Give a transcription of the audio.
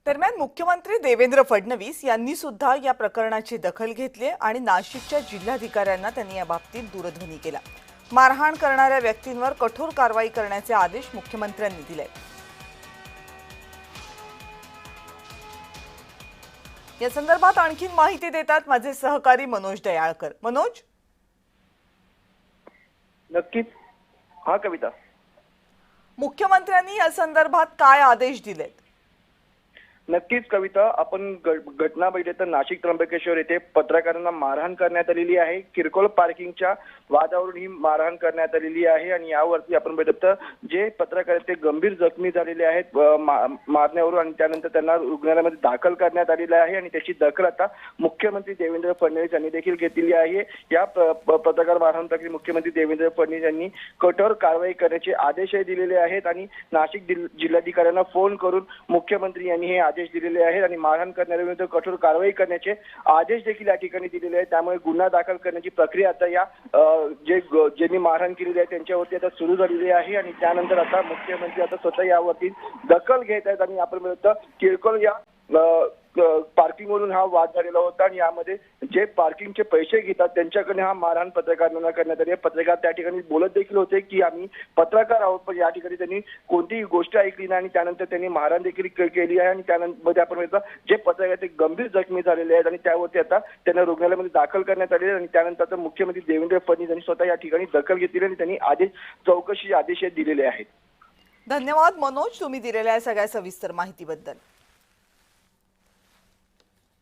दरम्यान मुख्यमंत्री देवेंद्र फडणवीस यांनी सुद्धा या प्रकरणाची दखल घेतली आणि नाशिकच्या जिल्हाधिकाऱ्यांना त्यांनी या बाबतीत दूरध्वनी केला। मारहाण करणाऱ्या व्यक्तींवर कठोर कारवाई करण्याचे आदेश मुख्यमंत्र्यांनी दिले। या संदर्भात आणखी माहिती देतात माझे सहकारी मनोज दयाळकर। मनोज, नक्कीच हा कविता, मुख्यमंत्र्यांनी या संदर्भात काय आदेश दिलेत? नक्कीच कविता, आपण घटना बघितली तर नाशिक त्र्यंबकेश्वर येथे पत्रकारांना मारहाण करण्यात आलेली आहे। किरकोळ पार्किंगच्या वादावरून ही मारहाण करण्यात आलेली आहे आणि यावरती आपण बघितलं तर जे पत्रकार ते गंभीर जखमी झालेले आहेत मारण्यावरून आणि त्यानंतर त्यांना रुग्णालयामध्ये दाखल करण्यात आलेले आहे आणि त्याची दखल आता मुख्यमंत्री देवेंद्र फडणवीस यांनी देखील घेतलेली आहे। या पत्रकार मारहाण प्रकरणी मुख्यमंत्री देवेंद्र फडणवीस यांनी कठोर कारवाई करण्याचे आदेशही दिलेले आहेत आणि नाशिक जिल्हाधिकाऱ्यांना फोन करून मुख्यमंत्री यांनी हे आदेश दिलेले आहेत आणि मारहाण करणाऱ्यांविरुद्ध कठोर कारवाई करण्याचे आदेश देखील या ठिकाणी दिलेले आहेत। त्यामुळे गुन्हा दाखल करण्याची प्रक्रिया आता या ज्यांनी मारहाण केलेली आहे त्यांच्यावरती आता सुरू झालेली आहे आणि त्यानंतर आता मुख्यमंत्री आता स्वतः यावरती दखल घेत आहेत आणि आपण म्हणतो किरकोळ या पार्किंगवरून हा वाद झालेला होता आणि यामध्ये जे पार्किंगचे पैसे घेतात त्यांच्याकडे हा मारहाण पत्रकारांना करण्यात आली। पत्रकार त्या ठिकाणी बोलत देखील होते की आम्ही पत्रकार आहोत, पण या ठिकाणी त्यांनी कोणतीही गोष्ट ऐकली नाही आणि त्यानंतर त्यांनी मारहाण देखील केली आहे आणि त्यानंतर आपण म्हणतो जे पत्रकार ते गंभीर जखमी झालेले आहेत आणि त्यावरती आता त्यांना रुग्णालयामध्ये दाखल करण्यात आले आणि त्यानंतर आता मुख्यमंत्री देवेंद्र फडणवीस यांनी स्वतः या ठिकाणी दखल घेतली आणि त्यांनी चौकशी आदेश दिलेले आहेत। धन्यवाद मनोज, तुम्ही दिलेल्या सगळ्या सविस्तर माहितीबद्दल।